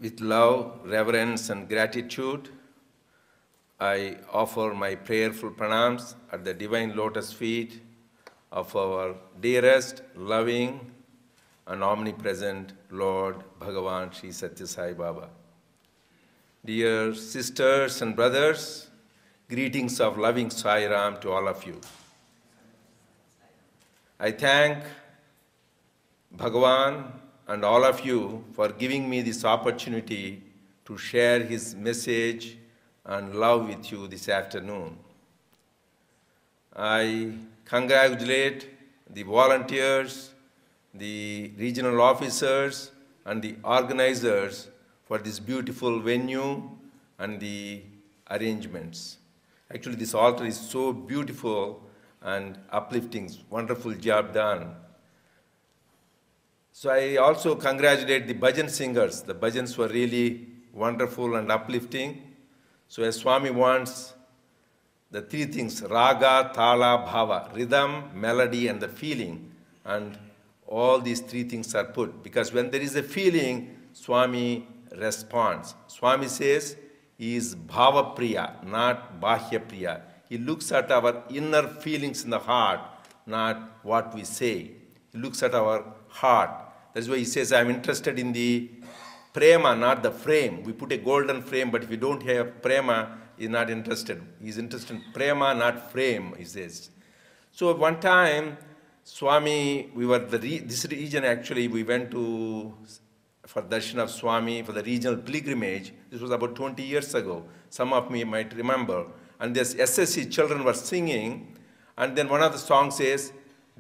With love, reverence, and gratitude, I offer my prayerful pranams at the divine lotus feet of our dearest, loving, and omnipresent Lord Bhagavan Sri Sathya Sai Baba. Dear sisters and brothers, greetings of loving Sai Ram to all of you. I thank Bhagavan and all of you for giving me this opportunity to share his message and love with you this afternoon. I congratulate the volunteers, the regional officers, and the organizers for this beautiful venue and the arrangements. Actually, this altar is so beautiful and uplifting, wonderful job done. So I also congratulate the bhajan singers. The bhajans were really wonderful and uplifting. So as Swami wants, the three things, raga, thala, bhava, rhythm, melody, and the feeling. And all these three things are put. Because when there is a feeling, Swami responds. Swami says he is bhava priya, not bahya priya. He looks at our inner feelings in the heart, not what we say. He looks at our heart. That's why he says, I'm interested in the prema, not the frame. We put a golden frame, but if you don't have prema, he's not interested. He's interested in prema, not frame, he says. So one time, Swami, we were this region actually, we went to for darshan of Swami for the regional pilgrimage. This was about 20 years ago. Some of me might remember. And this SSC children were singing, and then one of the songs says,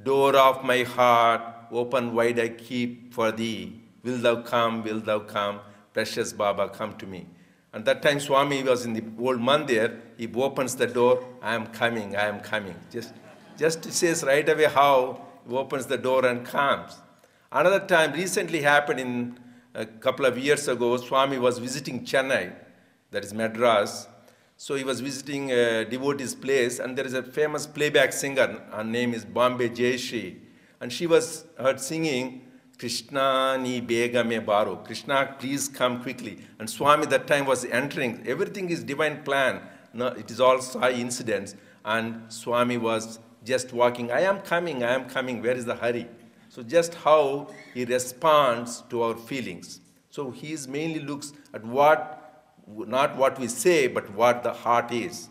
door of my heart, open wide I keep for thee. Will thou come, precious Baba, come to me. And that time Swami was in the old mandir, he opens the door, I am coming. Just says right away how he opens the door and comes. Another time recently happened in a couple of years ago, Swami was visiting Chennai, that is Madras. So he was visiting a devotee's place, and there is a famous playback singer, her name is Bombay Jayashree. And she was heard singing, Krishna ni bega me baro. Krishna, please come quickly. And Swami that time was entering. Everything is divine plan. No, it is all Sai incidents. And Swami was just walking. I am coming. Where is the hurry? So just how he responds to our feelings. So he mainly looks at not what we say, but what the heart is.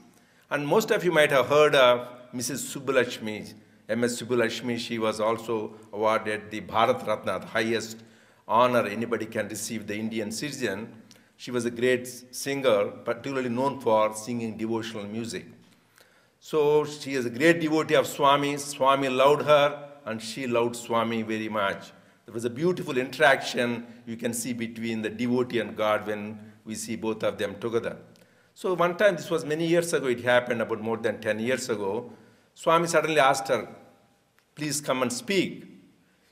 And most of you might have heard of Mrs. Subbulakshmi. M.S. Subbulakshmi, she was also awarded the Bharat Ratna, the highest honor anybody can receive, the Indian citizen. She was a great singer, particularly known for singing devotional music. So she is a great devotee of Swami. Swami loved her, and she loved Swami very much. There was a beautiful interaction you can see between the devotee and God when we see both of them together. So one time, this was many years ago, it happened about more than 10 years ago, Swami suddenly asked her, please come and speak.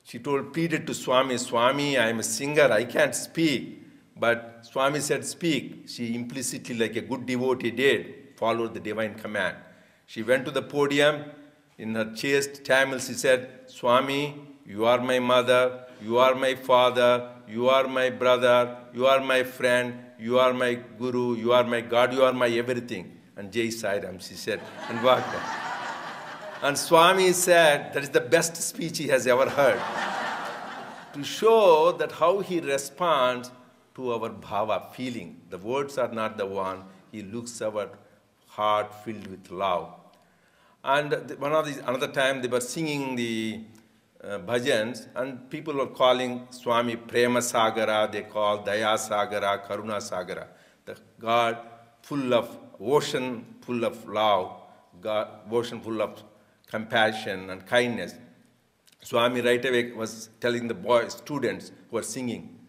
She pleaded to Swami, Swami, I am a singer, I can't speak. But Swami said, speak. She implicitly, like a good devotee did, followed the divine command. She went to the podium. In her chaste Tamil, she said, Swami, you are my mother, you are my father, you are my brother, you are my friend, you are my guru, you are my God, you are my everything. And Jai Sai Ram, she said, and walked out. And Swami said that is the best speech he has ever heard. To show that how he responds to our bhava, feeling. The words are not the one. He looks our heart filled with love. And another time they were singing the bhajans, and people were calling Swami Prema Sagara, they call Daya Sagara, Karuna Sagara. The God full of ocean, full of love, God, ocean full of compassion and kindness. Swami right away was telling the students who were singing,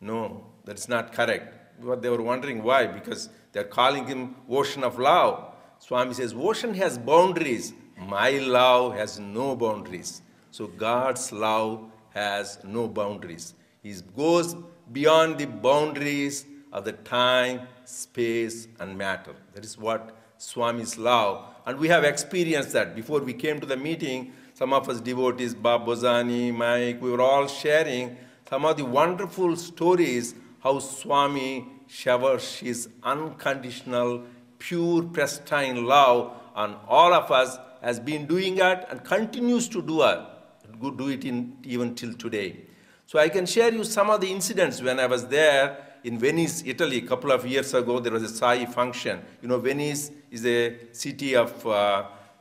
no, that's not correct. They were wondering why, because they're calling him ocean of love. Swami says, ocean has boundaries. My love has no boundaries. So God's love has no boundaries. He goes beyond the boundaries of the time, space, and matter. That is what Swami's love. And we have experienced that. Before we came to the meeting, some of us devotees, Bab Bozani, Mike, we were all sharing some of the wonderful stories how Swami showers his unconditional, pure, pristine love on all of us, has been doing it and continues to do it even till today. So I can share you some of the incidents when I was there in Venice, Italy, a couple of years ago. There was a Sai function. You know, Venice is a city of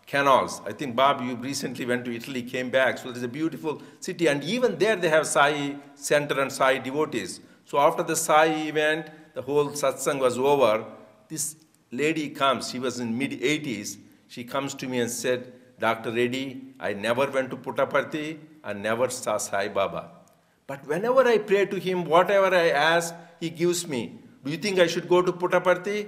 canals. I think, Bob, you recently went to Italy, came back. So there's a beautiful city. And even there they have Sai center and Sai devotees. So after the Sai event, the whole satsang was over. This lady comes. She was in mid-80s. She comes to me and said, Dr. Reddy, I never went to Puttaparthi and never saw Sai Baba. But whenever I pray to him, whatever I ask, he gives me. Do you think I should go to Puttaparthi?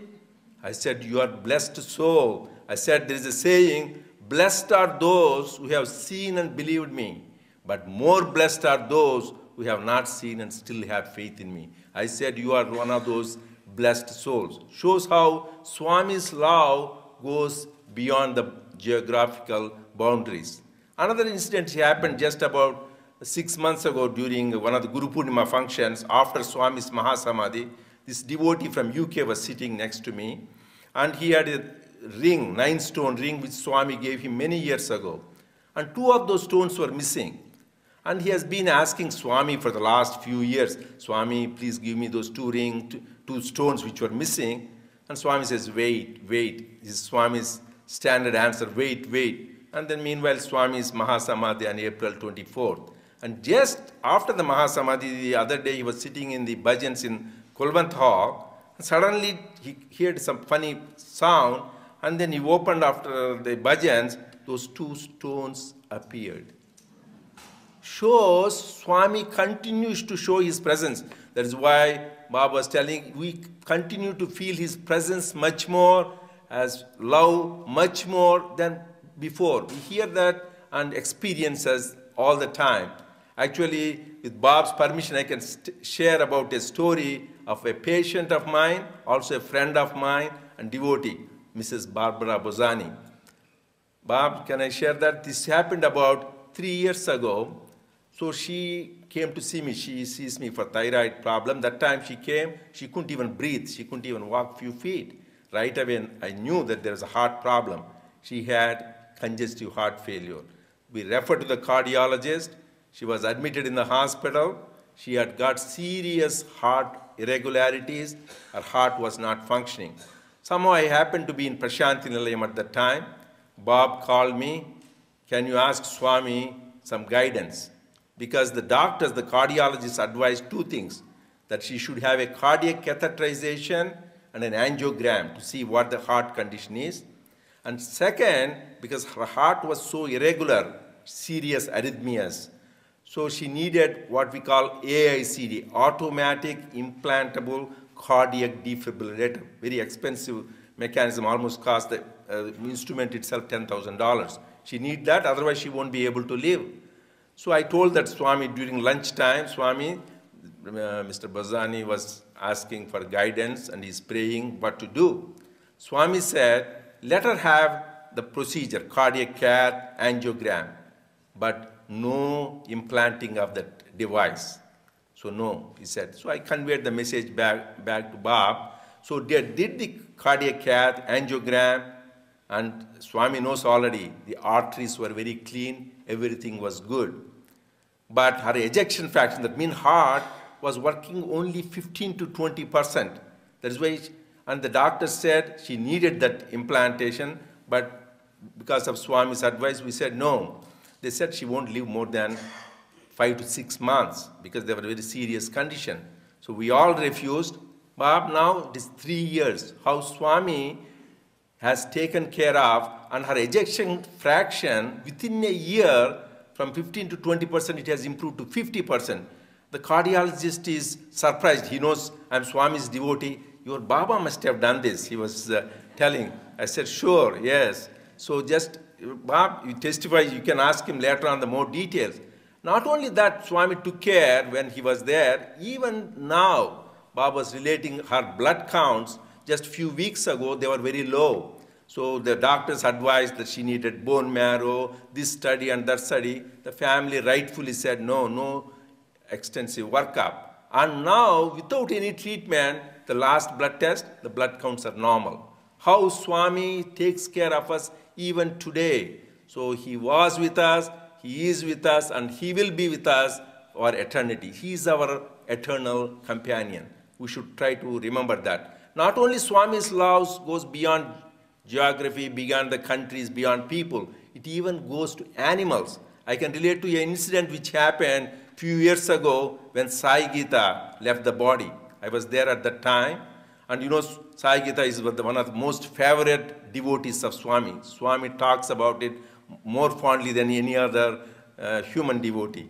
I said, you are blessed soul. I said, there is a saying, blessed are those who have seen and believed me, but more blessed are those who have not seen and still have faith in me. I said, you are one of those blessed souls. Shows how Swami's love goes beyond the geographical boundaries. Another incident happened just about 6 months ago during one of the Guru Purnima functions after Swami's Mahasamadhi. This devotee from UK was sitting next to me, and he had a ring, 9-stone ring, which Swami gave him many years ago. And 2 of those stones were missing. And he has been asking Swami for the last few years, Swami, please give me those 2 stones which were missing. And Swami says, wait, wait. This is Swami's standard answer, wait, wait. And then meanwhile, Swami's Mahasamadhi on April 24th. And just after the Mahasamadhi, the other day, he was sitting in the bhajans in Kulwant Hall. And suddenly, he heard some funny sound. And then he opened after the bhajans, those 2 stones appeared. Shows Swami continues to show his presence. That is why Baba was telling, we continue to feel his presence much more, as love much more than before. We hear that and experience us all the time. Actually, with Bob's permission, I can share about a story of a patient of mine, also a friend of mine, and devotee, Mrs. Barbara Bozani. Bob, can I share that? This happened about 3 years ago. So she came to see me. She sees me for thyroid problem. That time she came, she couldn't even breathe. She couldn't even walk few feet. Right away, I knew that there was a heart problem. She had congestive heart failure. We referred to the cardiologist. She was admitted in the hospital. She had got serious heart irregularities. Her heart was not functioning. Somehow I happened to be in Prasanthi Nilayam at that time. Bob called me, can you ask Swami some guidance? Because the doctors, the cardiologists advised 2 things, that she should have a cardiac catheterization and an angiogram to see what the heart condition is. And second, because her heart was so irregular, serious arrhythmias, so she needed what we call AICD, automatic implantable cardiac defibrillator, very expensive mechanism, almost cost the instrument itself $10,000. She needs that, otherwise she won't be able to live. So I told that Swami during lunchtime, Swami, Mr. Bozani was asking for guidance and he's praying what to do. Swami said, let her have the procedure, cardiac cath, angiogram, but no implanting of that device. So no, he said. So I conveyed the message back to Bob. So they did the cardiac cath, angiogram, and Swami knows already the arteries were very clean, everything was good. But her ejection fraction, that means heart, was working only 15 to 20%. That is why, and the doctor said she needed that implantation, but because of Swami's advice, we said no. They said she won't live more than 5 to 6 months because they were a very serious condition. So we all refused. Bob, now it is 3 years. How Swami has taken care of, and her ejection fraction within a year from 15 to 20%, it has improved to 50%. The cardiologist is surprised. He knows I'm Swami's devotee. Your Baba must have done this. He was telling. I said, sure, yes. So just, Bob, you testify, you can ask him later on the more details. Not only that, Swami took care when he was there, even now, Bob was relating her blood counts just a few weeks ago, they were very low. So the doctors advised that she needed bone marrow, this study and that study. The family rightfully said, no extensive workup. And now, without any treatment, the last blood test, the blood counts are normal. How Swami takes care of us even today. So he was with us, he is with us, and he will be with us for eternity. He is our eternal companion. We should try to remember that. Not only Swami's love goes beyond geography, beyond the countries, beyond people, it even goes to animals. I can relate to an incident which happened a few years ago when Sai Gita left the body. I was there at that time. And you know, Sai Gita is one of the most favorite devotees of Swami. Swami talks about it more fondly than any other human devotee.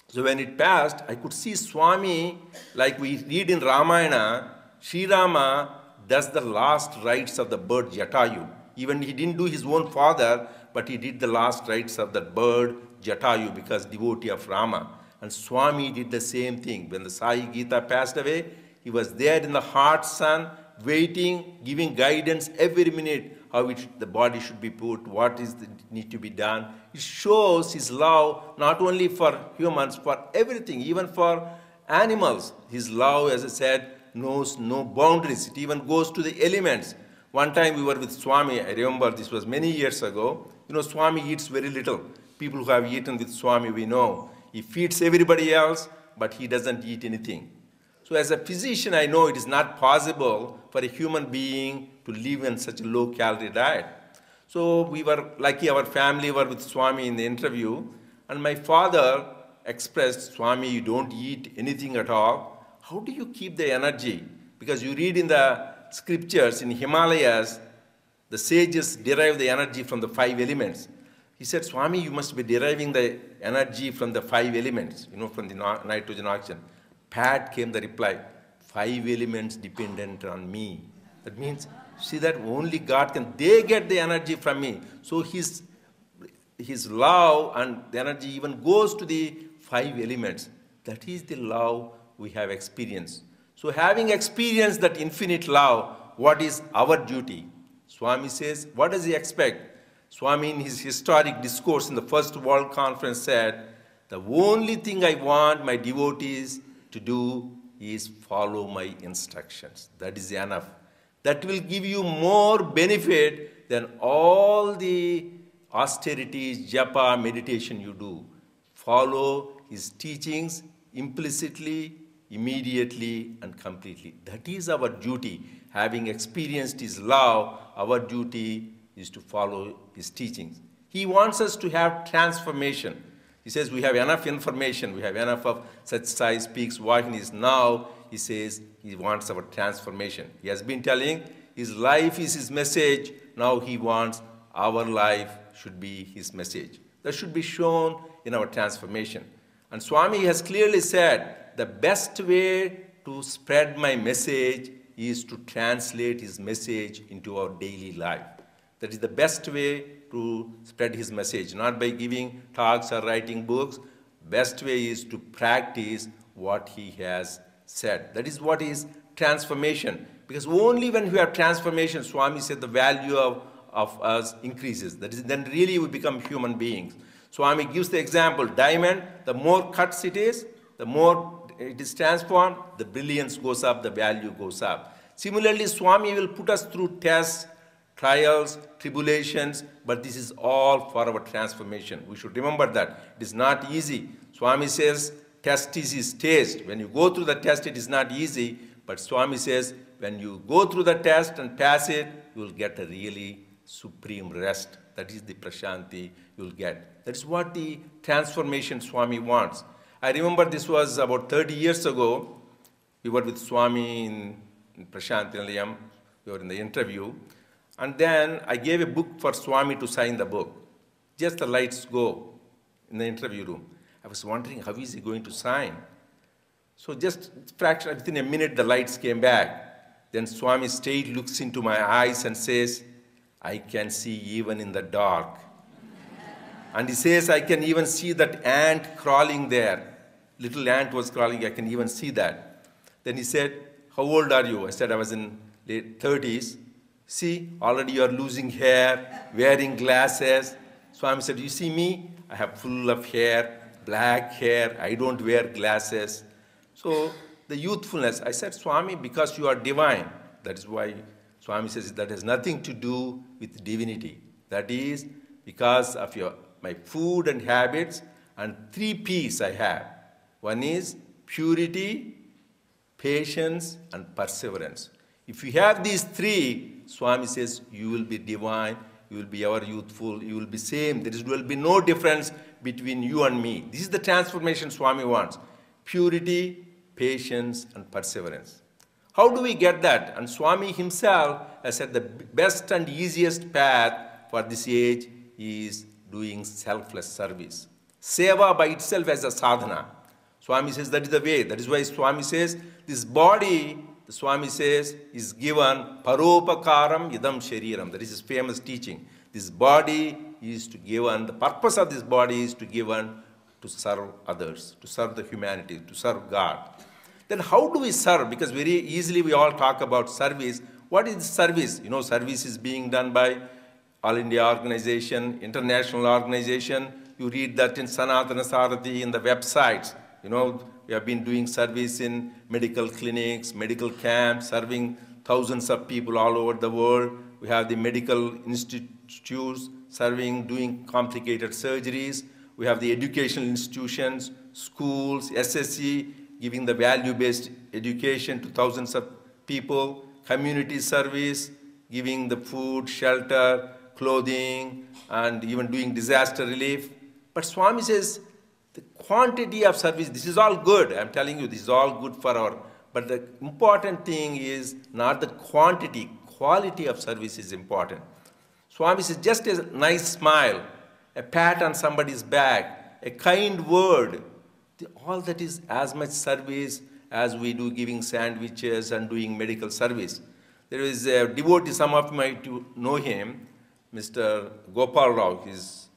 So when it passed, I could see Swami, like we read in Ramayana, Sri Rama does the last rites of the bird Jatayu. Even he didn't do his own father, but he did the last rites of the bird Jatayu because devotee of Rama. And Swami did the same thing. When the Sai Gita passed away, he was there in the hot sun, waiting, giving guidance every minute, how the body should be put, what need to be done. It shows his love not only for humans, for everything, even for animals. His love, as I said, knows no boundaries. It even goes to the elements. One time we were with Swami, I remember this was many years ago. You know, Swami eats very little. People who have eaten with Swami, we know. He feeds everybody else, but he doesn't eat anything. So as a physician, I know it is not possible for a human being to live in such a low-calorie diet. So we were lucky, our family were with Swami in the interview, and my father expressed, Swami, you don't eat anything at all. How do you keep the energy? Because you read in the scriptures, in Himalayas, the sages derive the energy from the 5 elements. He said, Swami, you must be deriving the energy from the 5 elements, you know, from the nitrogen, oxygen. Pat came the reply, 5 elements dependent on me. That means, see that only God can, they get the energy from me. So his love and the energy even goes to the 5 elements. That is the love we have experienced. So having experienced that infinite love, what is our duty? Swami says, what does he expect? Swami in his historic discourse in the First World Conference said, the only thing I want my devotees to do is follow my instructions. That is enough. That will give you more benefit than all the austerities, japa, meditation you do. Follow his teachings implicitly, immediately, and completely. That is our duty. Having experienced his love, our duty is to follow his teachings. He wants us to have transformation. He says we have enough information, we have enough of Sathya Sai speaks what is now. He says he wants our transformation. He has been telling his life is his message. Now he wants our life should be his message. That should be shown in our transformation. And Swami has clearly said the best way to spread my message is to translate his message into our daily life. That is the best way to spread his message, not by giving talks or writing books. Best way is to practice what he has said. That is what is transformation. Because only when we have transformation, Swami said, the value of us increases. That is, then really we become human beings. Swami gives the example, diamond, the more cuts it is, the more it is transformed, the brilliance goes up, the value goes up. Similarly, Swami will put us through tests, trials, tribulations, but this is all for our transformation. We should remember that. It is not easy. Swami says, test is his taste. When you go through the test, it is not easy, but Swami says, when you go through the test and pass it, you will get a really supreme rest. That is the Prasanthi you will get. That is what the transformation Swami wants. I remember this was about 30 years ago. We were with Swami in Prasanthi Nilayam. We were in the interview. And then I gave a book for Swami to sign the book. Just the lights go in the interview room. I was wondering, how is he going to sign? So just within a minute, the lights came back. Then Swami straight looks into my eyes and says, I can see even in the dark. And he says, I can even see that ant crawling there. Little ant was crawling, I can even see that. Then he said, how old are you? I said, I was in late 30s. See, already you are losing hair, wearing glasses. Swami said, you see me? I have full of hair, black hair. I don't wear glasses. So the youthfulness, I said, Swami, because you are divine. That is why Swami says that has nothing to do with divinity. That is because of my food and habits, and 3 P's I have. One is purity, patience, and perseverance. If you have these 3, Swami says, you will be divine, you will be ever youthful, you will be same. There will be no difference between you and me. This is the transformation Swami wants. Purity, patience, and perseverance. How do we get that? And Swami himself has said the best and easiest path for this age is doing selfless service. Seva by itself as a sadhana. Swami says that is the way. That is why Swami says this body, the Swami says, is given paropakaram idam shariram. That is his famous teaching. This body is to given, the purpose of this body is to given to serve others, to serve the humanity, to serve God. Then how do we serve? Because very easily we all talk about service. What is service? You know, service is being done by All India Organization, international organization. You read that in Sanatana Sarathi, in the websites. You know, we have been doing service in medical clinics, medical camps, serving thousands of people all over the world. We have the medical institutes serving, doing complicated surgeries. We have the educational institutions, schools, SSC, giving the value-based education to thousands of people, community service, giving the food, shelter, clothing, and even doing disaster relief. But Swami says, the quantity of service, this is all good. I'm telling you, this is all good for our, but the important thing is not the quantity, quality of service is important. Swami says, just a nice smile, a pat on somebody's back, a kind word, all that is as much service as we do giving sandwiches and doing medical service. There is a devotee, some of you might know him, Mr. Gopal Rao. He's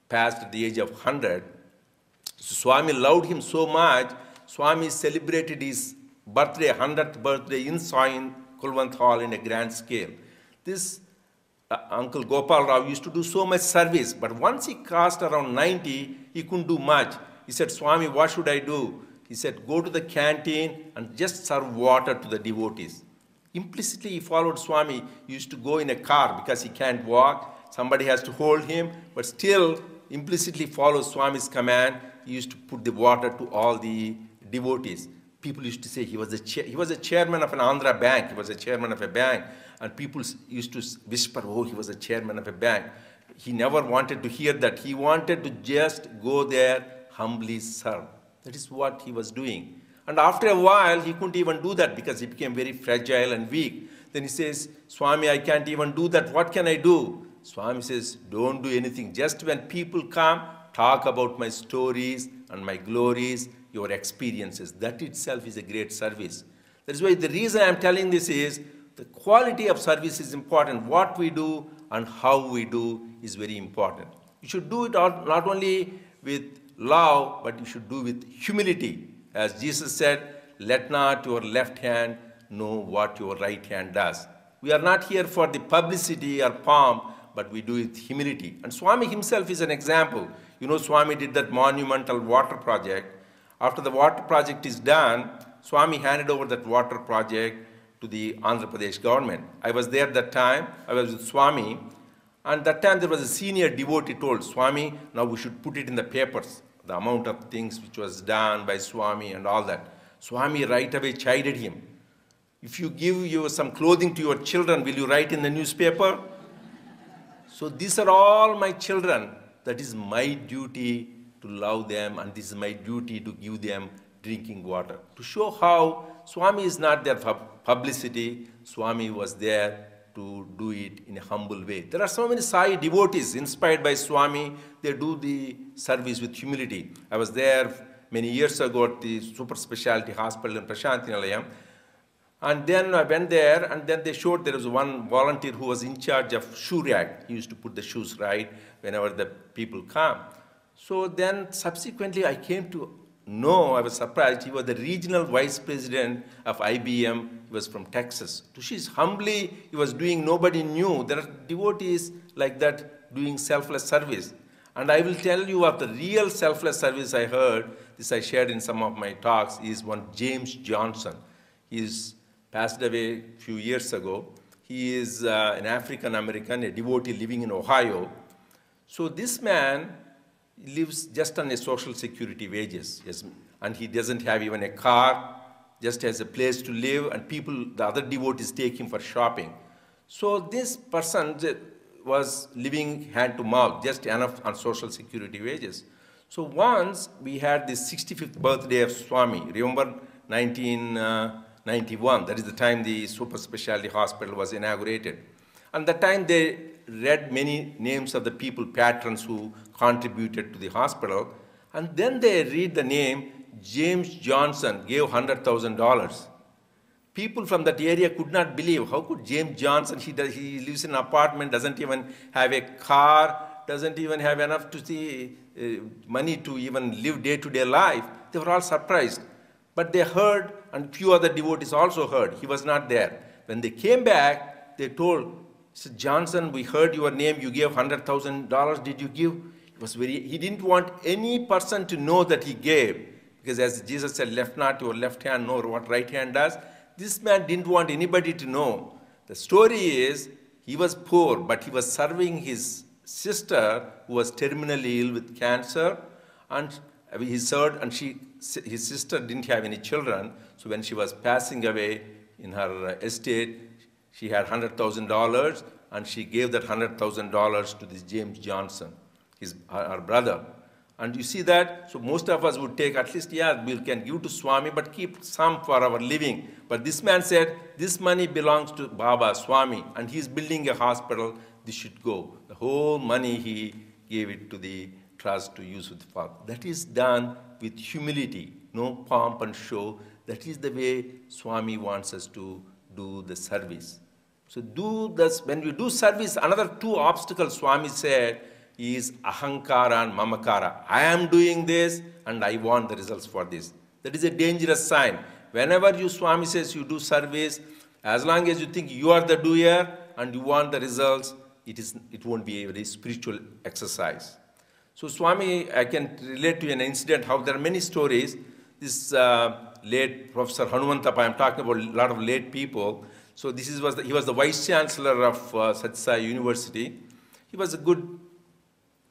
passed at the age of 100. So Swami loved him so much, Swami celebrated his birthday, 100th birthday in Kulwant Hall in a grand scale. This Uncle Gopal Rao used to do so much service, but once he crossed around 90, he couldn't do much. He said, Swami, what should I do? He said, go to the canteen and just serve water to the devotees. Implicitly, he followed Swami. He used to go in a car because he can't walk. Somebody has to hold him, but still implicitly follows Swami's command. He used to put the water to all the devotees. People used to say he was a chairman of an Andhra bank. He was a chairman of a bank. And people used to whisper, oh, he was a chairman of a bank. He never wanted to hear that. He wanted to just go there, humbly serve. That is what he was doing. And after a while, he couldn't even do that because he became very fragile and weak. Then he says, Swami, I can't even do that. What can I do? Swami says, don't do anything. Just when people come, talk about my stories and my glories, your experiences. That itself is a great service. That is why the reason I'm telling this is the quality of service is important. What we do and how we do is very important. You should do it not only with love, but you should do with humility. As Jesus said, let not your left hand know what your right hand does. We are not here for the publicity or pomp, but we do it with humility. And Swami himself is an example. You know, Swami did that monumental water project. After the water project is done, Swami handed over that water project to the Andhra Pradesh government. I was there that time. I was with Swami. And that time there was a senior devotee told, Swami, now we should put it in the papers, the amount of things which was done by Swami and all that. Swami right away chided him. If you give some clothing to your children, will you write in the newspaper? So these are all my children. That is my duty to love them, and this is my duty to give them drinking water. To show how Swami is not there for publicity, Swami was there to do it in a humble way. There are so many Sai devotees inspired by Swami. They do the service with humility. I was there many years ago at the super specialty hospital in Prasanthi Nilayam. And then I went there, and then they showed there was one volunteer who was in charge of shoe rack. He used to put the shoes right whenever the people come. So then subsequently I came to know, I was surprised, he was the regional vice president of IBM. He was from Texas. To see humbly he was doing, nobody knew. There are devotees like that doing selfless service. And I will tell you of the real selfless service I heard, this I shared in some of my talks, is one James Johnson. He is passed away a few years ago. He is an African American, a devotee living in Ohio. So this man lives just on a social security wages, yes, and he doesn't have even a car, just has a place to live, and people, the other devotees take him for shopping. So this person was living hand to mouth, just enough on social security wages. So once we had the 65th birthday of Swami, remember 1991, that is the time the super specialty hospital was inaugurated. And that time they read many names of the people, patrons who contributed to the hospital, and then they read the name James Johnson gave $100,000. People from that area could not believe, how could James Johnson, he lives in an apartment, doesn't even have a car, doesn't even have enough to see money to even live day-to-day life. They were all surprised. But they heard, and few other devotees also heard, he was not there. When they came back, they told, Sir Johnson, we heard your name, you gave $100,000, did you give? He didn't want any person to know that he gave. Because as Jesus said, left not your left hand, nor what right hand does. This man didn't want anybody to know. The story is, he was poor, but he was serving his sister who was terminally ill with cancer, and he served, and his sister didn't have any children, so when she was passing away in her estate, she had $100,000, and she gave that $100,000 to this James Johnson, her brother. And you see that, so most of us would take at least, yeah, we can give to Swami, but keep some for our living. But this man said, this money belongs to Baba, Swami, and he's building a hospital, this should go. The whole money he gave it to the trust to use with the Father. That is done with humility, no pomp and show. That is the way Swami wants us to do the service. So do this, when we do service, another two obstacles Swami said is ahankara and mamakara. I am doing this and I want the results for this. That is a dangerous sign. Whenever you, Swami says you do service, as long as you think you are the doer and you want the results, it won't be a very spiritual exercise. So Swami, I can relate to an incident how there are many stories. This late Professor Hanumanthappa, I am talking about a lot of late people. So he was the Vice Chancellor of Sathya Sai University. He was a good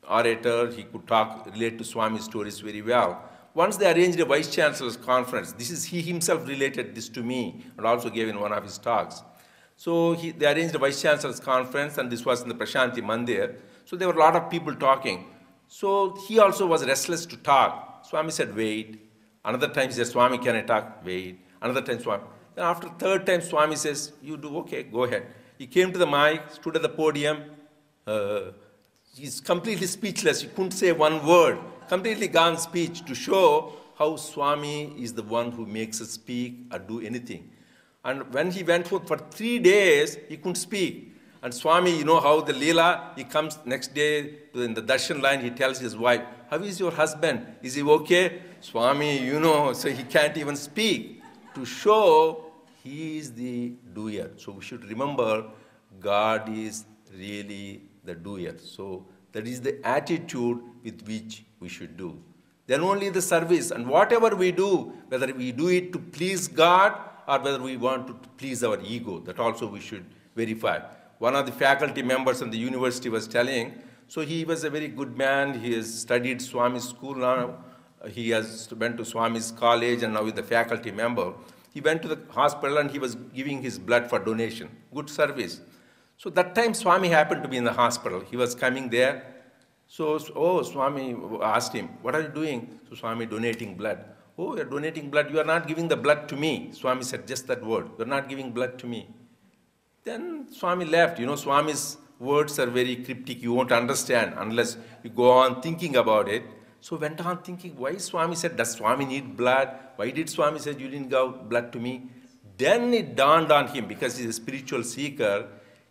orator. He could relate to Swami's stories very well. Once they arranged a Vice Chancellor's conference, he himself related this to me and also gave in one of his talks. So they arranged a Vice Chancellor's conference, and this was in the Prasanthi Mandir. So there were a lot of people talking. So he also was restless to talk. Swami said, wait. Another time he said, Swami, can I talk? Wait. Another time, Swami. Then after third time, Swami says, you do, okay, go ahead. He came to the mic, stood at the podium. He's completely speechless. He couldn't say one word. Completely gone speech to show how Swami is the one who makes us speak or do anything. And when he went for 3 days, he couldn't speak. And Swami, you know how the Leela, he comes next day in the darshan line, he tells his wife, how is your husband? Is he okay? Swami, you know, so he can't even speak. To show he is the doer. So we should remember God is really the doer. So that is the attitude with which we should do. Then only the service. And whatever we do, whether we do it to please God or whether we want to please our ego, that also we should verify. One of the faculty members in the university was telling, so he was a very good man. He has studied Swami's school now. He has went to Swami's college and now is the faculty member. He went to the hospital and he was giving his blood for donation. Good service. So that time Swami happened to be in the hospital. He was coming there. So, Swami asked him, what are you doing? So Swami, donating blood. Oh, you're donating blood. You are not giving the blood to me. Swami said just that word. You're not giving blood to me. Then Swami left. You know, Swami's words are very cryptic. You won't understand unless you go on thinking about it. So went on thinking, why Swami said, does Swami need blood? Why did Swami say, you didn't give blood to me? Then it dawned on him, because he's a spiritual seeker,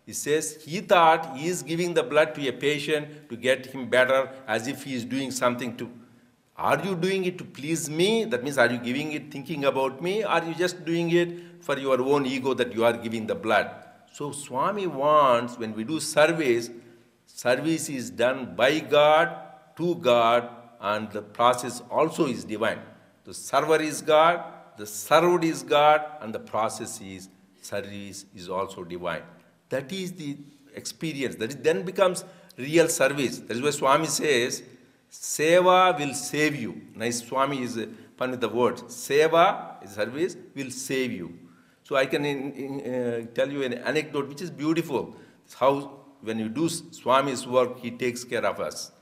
he says, he thought he is giving the blood to a patient to get him better, as if he is doing something to, are you doing it to please me? That means, are you giving it thinking about me? Or are you just doing it for your own ego that you are giving the blood? So Swami wants, when we do service, service is done by God to God, and the process also is divine. The server is God, the served is God, and the process is service is also divine. That is the experience. That is, then becomes real service. That is why Swami says, Seva will save you. Nice, Swami is fun with the words. Seva, service, will save you. So I can tell you an anecdote which is beautiful. It's how when you do Swami's work, he takes care of us.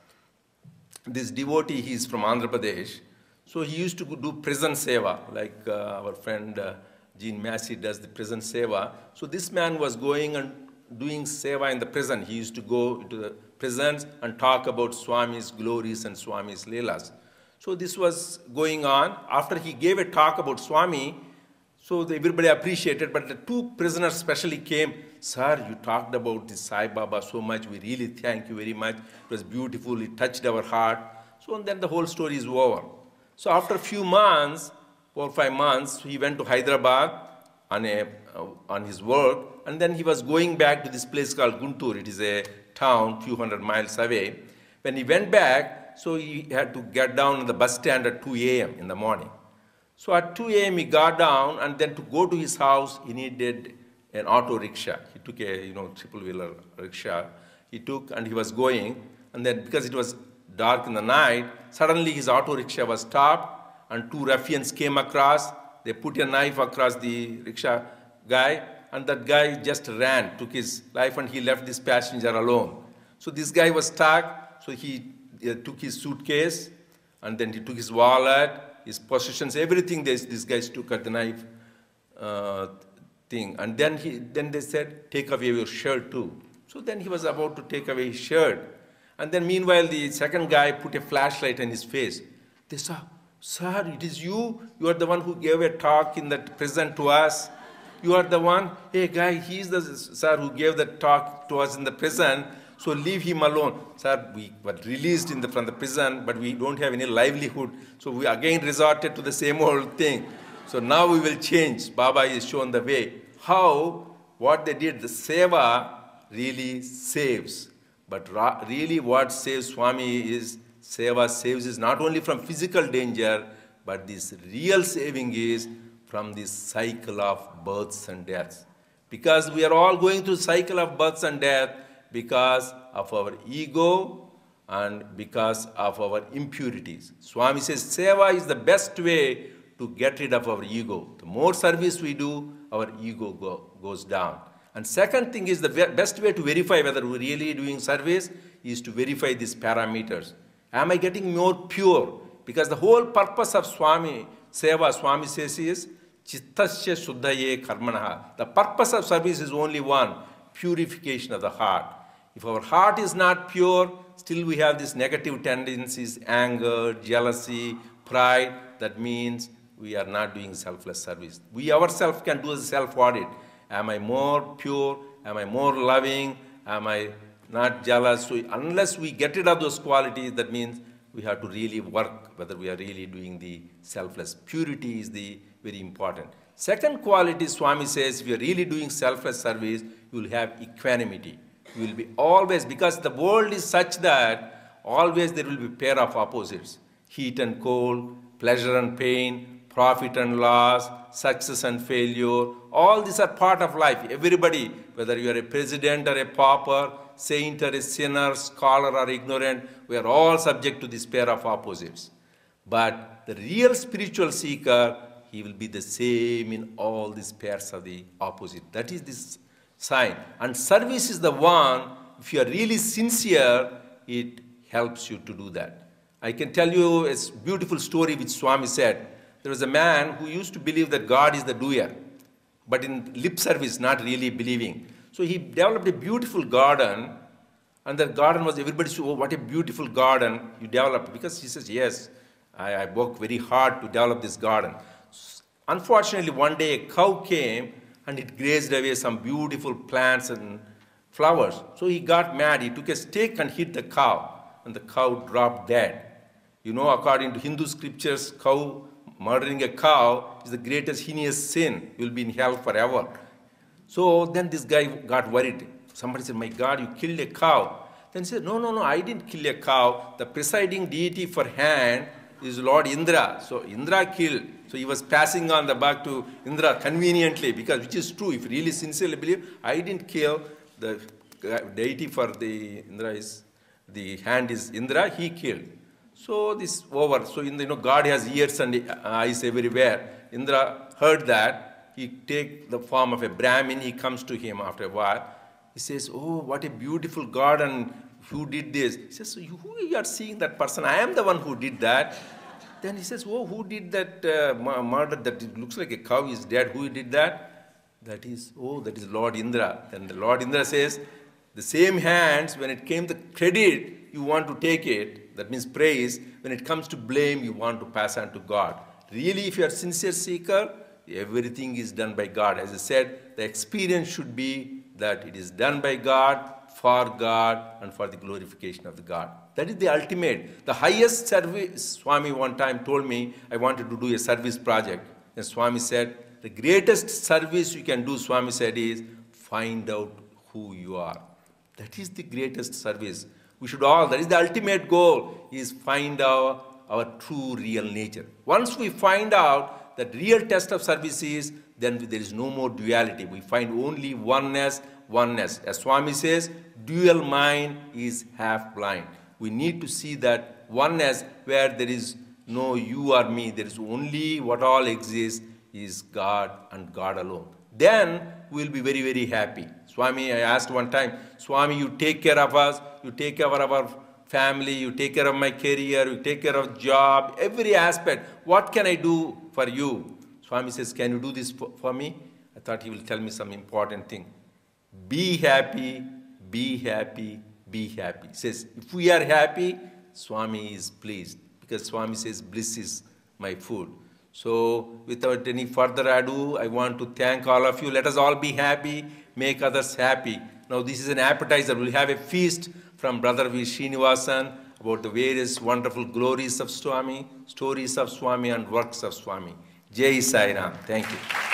This devotee, he is from Andhra Pradesh. So he used to do prison seva, like our friend Jean Massey does the prison seva. So this man was going and doing seva in the prison. He used to go to the prisons and talk about Swami's glories and Swami's leelas. So this was going on. After he gave a talk about Swami, so everybody appreciated, but the two prisoners specially came. Sir, you talked about this Sai Baba so much. We really thank you very much. It was beautiful. It touched our heart. So and then the whole story is over. So after a few months, 4 or 5 months, he went to Hyderabad on his work, and then he was going back to this place called Guntur. It is a town few hundred miles away. When he went back, so he had to get down at the bus stand at 2 a.m. in the morning. So at 2 a.m. he got down, and then to go to his house, he needed an auto rickshaw. He took a triple-wheeler rickshaw. He took, and he was going, and then because it was dark in the night, suddenly his auto rickshaw was stopped, and two ruffians came across. They put a knife across the rickshaw guy, and that guy just ran, took his life, and he left this passenger alone. So this guy was stuck, so he took his suitcase, and then he took his wallet, his possessions, everything these guys took at the knife thing. And then they said, take away your shirt too. So then he was about to take away his shirt. And then meanwhile, the second guy put a flashlight in his face. They said, sir, it is you. You are the one who gave a talk in that prison to us. You are the one. Hey, guy, he is the sir who gave the talk to us in the prison. So leave him alone. Sir, we were released from the prison, but we don't have any livelihood. So we again resorted to the same old thing. So now we will change. Baba is shown the way. How, what they did, the seva really saves. But really what saves Swami is, seva saves is not only from physical danger, but this real saving is from this cycle of births and deaths. Because we are all going through cycle of births and death because of our ego and because of our impurities. Swami says seva is the best way to get rid of our ego. The more service we do, our ego goes down. And second thing is the best way to verify whether we're really doing service is to verify these parameters. Am I getting more pure? Because the whole purpose of Swami seva, Swami says, is chittasya shuddhaye karmanaha. The purpose of service is only one, purification of the heart. If our heart is not pure, still we have these negative tendencies, anger, jealousy, pride. That means we are not doing selfless service. We ourselves can do a self-audit. Am I more pure? Am I more loving? Am I not jealous? So unless we get rid of those qualities, that means we have to really work whether we are really doing the selfless. Purity is the very important. Second quality, Swami says, if you are really doing selfless service, you will have equanimity. You will be always, because the world is such that always there will be pair of opposites. Heat and cold, pleasure and pain, profit and loss, success and failure. All these are part of life. Everybody, whether you are a president or a pauper, saint or a sinner, scholar or ignorant, we are all subject to this pair of opposites. But the real spiritual seeker, he will be the same in all these pairs of the opposite. That is this sign. And service is the one, if you are really sincere, it helps you to do that. I can tell you a beautiful story which Swami said. There was a man who used to believe that God is the doer, but in lip service, not really believing. So he developed a beautiful garden, and that garden was, everybody said, oh, what a beautiful garden you developed. Because he says, yes, I worked very hard to develop this garden. Unfortunately, one day a cow came, and it grazed away some beautiful plants and flowers. So he got mad. He took a stick and hit the cow, and the cow dropped dead. You know, according to Hindu scriptures, murdering a cow is the greatest heinous sin. You will be in hell forever. So then this guy got worried. Somebody said, my God, you killed a cow. Then he said, no, no, no, I didn't kill a cow. The presiding deity for hand is Lord Indra. So Indra killed. So he was passing on the buck to Indra conveniently, because which is true. If you really sincerely believe, I didn't kill. The deity for the Indra is, the hand is Indra, he killed. So this over. So God has ears and eyes everywhere. Indra heard that. He take the form of a Brahmin. He comes to him after a while. He says, oh, what a beautiful garden. Who did this? He says, who you are seeing that person? I am the one who did that. Then he says, oh, who did that murder? That it looks like a cow is dead. Who did that? That is Lord Indra. Then the Lord Indra says, the same hands, when it came the credit, you want to take it. That means praise. When it comes to blame, you want to pass on to God. Really, if you are a sincere seeker, everything is done by God. As I said, the experience should be that it is done by God, for God, and for the glorification of the God. That is the ultimate. The highest service, Swami one time told me, I wanted to do a service project. And Swami said, the greatest service you can do, Swami said, is find out who you are. That is the greatest service. We should all, that is the ultimate goal, is find out our true real nature. Once we find out that real test of service is, then there is no more duality. We find only oneness, oneness. As Swami says, dual mind is half blind. We need to see that oneness where there is no you or me. There is only what all exists is God and God alone. Then we will be very, very happy. Swami, I asked one time, Swami, you take care of us, you take care of our family, you take care of my career, you take care of job, every aspect. What can I do for you? Swami says, can you do this for me? I thought he will tell me some important thing. Be happy, be happy, be happy. He says, if we are happy, Swami is pleased. Because Swami says, bliss is my food. So without any further ado, I want to thank all of you. Let us all be happy, make others happy. Now this is an appetizer. We'll have a feast from Brother V. Srinivasan about the various wonderful glories of Swami, stories of Swami, and works of Swami. Jai Sai Ram. Thank you.